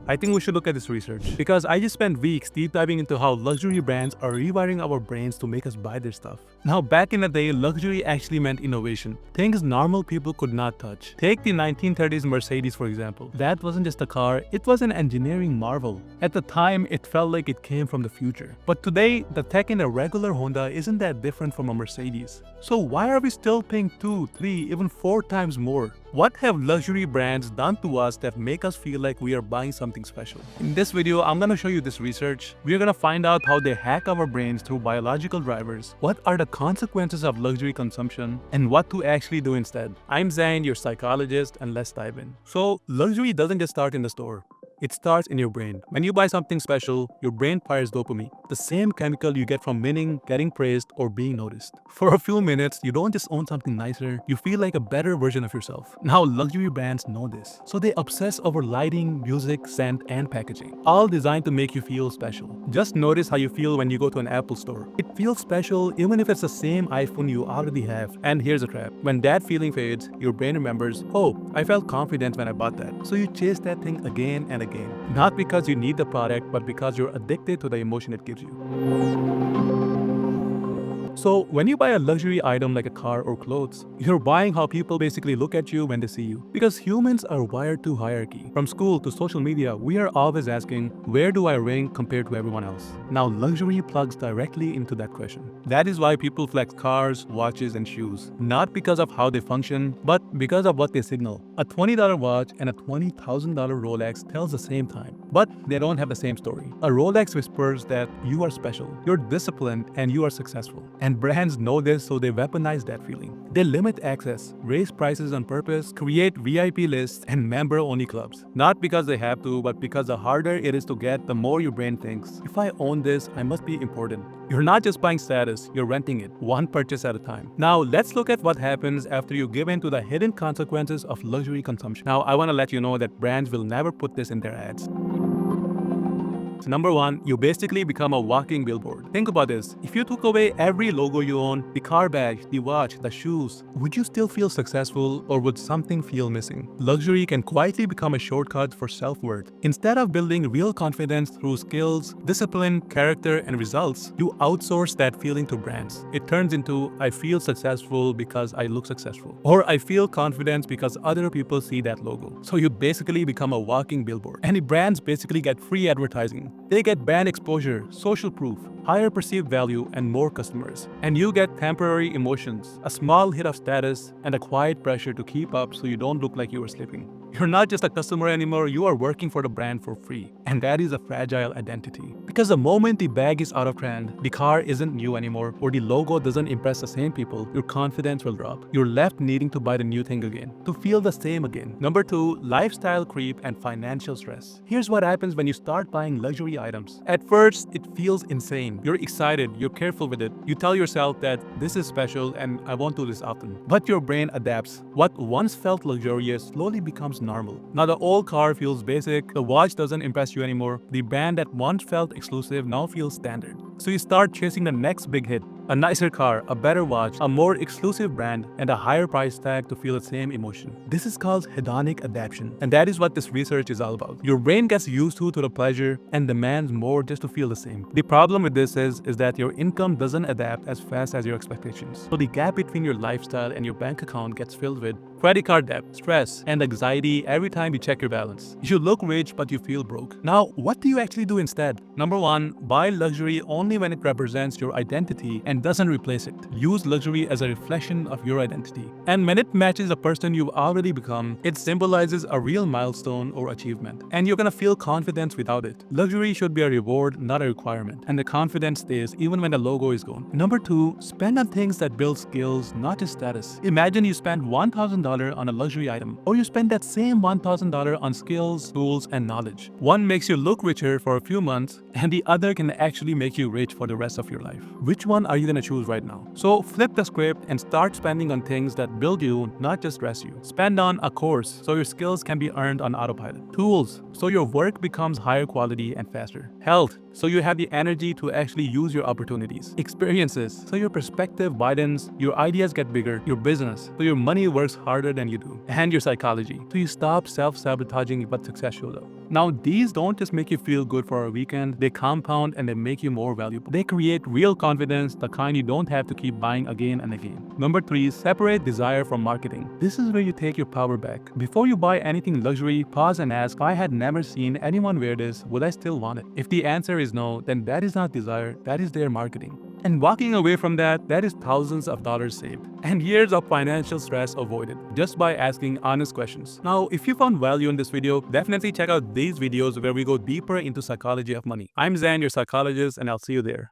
I think we should look at this research because I just spent weeks deep diving into how luxury brands are rewiring our brains to make us buy their stuff. Now, back in the day, luxury actually meant innovation, things normal people could not touch. Take the 1930s Mercedes, for example. That wasn't just a car, it was an engineering marvel. At the time, it felt like it came from the future. But today, the tech in a regular Honda isn't that different from a Mercedes. So why are we still paying 2, 3, even 4 times more? What have luxury brands done to us that make us feel like we are buying something special? In this video, I'm gonna show you this research. We're gonna find out how they hack our brains through biological drivers, what are the consequences of luxury consumption, and what to actually do instead. I'm Zain, your psychologist, and let's dive in. So, luxury doesn't just start in the store. It starts in your brain. When you buy something special, your brain fires dopamine, the same chemical you get from winning, getting praised, or being noticed. For a few minutes, you don't just own something nicer, you feel like a better version of yourself. Now, luxury brands know this, so they obsess over lighting, music, scent, and packaging, all designed to make you feel special. Just notice how you feel when you go to an Apple store. It feels special even if it's the same iPhone you already have. And here's a trap. When that feeling fades, your brain remembers, oh, I felt confident when I bought that. So you chase that thing again and again. Not because you need the product, but because you're addicted to the emotion it gives you. So when you buy a luxury item like a car or clothes, you're buying how people basically look at you when they see you. Because humans are wired to hierarchy. From school to social media, we are always asking, where do I rank compared to everyone else? Now luxury plugs directly into that question. That is why people flex cars, watches, and shoes. Not because of how they function, but because of what they signal. A $20 watch and a $20,000 Rolex tells the same time, but they don't have the same story. A Rolex whispers that you are special, you're disciplined, and you are successful. And brands know this, so they weaponize that feeling. They limit access, raise prices on purpose, create VIP lists and member-only clubs. Not because they have to, but because the harder it is to get, the more your brain thinks, if I own this, I must be important. You're not just buying status, you're renting it, one purchase at a time. Now, let's look at what happens after you give in to the hidden consequences of luxury consumption. Now, I want to let you know that brands will never put this in their ads. Number 1, you basically become a walking billboard. Think about this. If you took away every logo you own, the car badge, the watch, the shoes, would you still feel successful or would something feel missing? Luxury can quietly become a shortcut for self-worth. Instead of building real confidence through skills, discipline, character, and results, you outsource that feeling to brands. It turns into, I feel successful because I look successful. Or I feel confidence because other people see that logo. So you basically become a walking billboard. And the brands basically get free advertising. They get brand exposure, social proof, higher perceived value, and more customers. And you get temporary emotions, a small hit of status, and a quiet pressure to keep up so you don't look like you are slipping. You're not just a customer anymore, you are working for the brand for free. And that is a fragile identity. Because the moment the bag is out of trend, the car isn't new anymore, or the logo doesn't impress the same people, your confidence will drop. You're left needing to buy the new thing again, to feel the same again. Number 2, lifestyle creep and financial stress. Here's what happens when you start buying luxury items. At first, it feels insane. You're excited, you're careful with it. You tell yourself that this is special and I won't do this often. But your brain adapts. What once felt luxurious slowly becomes normal. Now the old car feels basic, the watch doesn't impress you anymore, the brand that once felt exclusive now feels standard. So you start chasing the next big hit. A nicer car, a better watch, a more exclusive brand, and a higher price tag to feel the same emotion. This is called hedonic adaptation, and that is what this research is all about. Your brain gets used to the pleasure and demands more just to feel the same. The problem with this is that your income doesn't adapt as fast as your expectations. So the gap between your lifestyle and your bank account gets filled with credit card debt, stress, and anxiety every time you check your balance. You look rich, but you feel broke. Now, what do you actually do instead? Number 1, buy luxury only when it represents your identity and doesn't replace it. Use luxury as a reflection of your identity. And when it matches the person you've already become, it symbolizes a real milestone or achievement. And you're gonna feel confidence without it. Luxury should be a reward, not a requirement. And the confidence stays even when the logo is gone. Number 2, spend on things that build skills, not just status. Imagine you spend $1,000 on a luxury item, or you spend that same $1,000 on skills, tools, and knowledge. One makes you look richer for a few months, and the other can actually make you rich for the rest of your life. Which one are you gonna choose right now? So flip the script and start spending on things that build you, not just dress you. Spend on a course so your skills can be earned on autopilot. Tools so your work becomes higher quality and faster. Health so you have the energy to actually use your opportunities. Experiences so your perspective widens, your ideas get bigger. Your business so your money works harder harder than you do, and your psychology. So you stop self-sabotaging what success shows up. Now, these don't just make you feel good for a weekend, they compound and they make you more valuable. They create real confidence, the kind you don't have to keep buying again and again. Number 3, separate desire from marketing. This is where you take your power back. Before you buy anything luxury, pause and ask, if I had never seen anyone wear this, would I still want it? If the answer is no, then that is not desire, that is their marketing. And walking away from that is thousands of dollars saved and years of financial stress avoided just by asking honest questions. Now, if you found value in this video, definitely check out these videos where we go deeper into psychology of money. I'm Zain, your psychologist, and I'll see you there.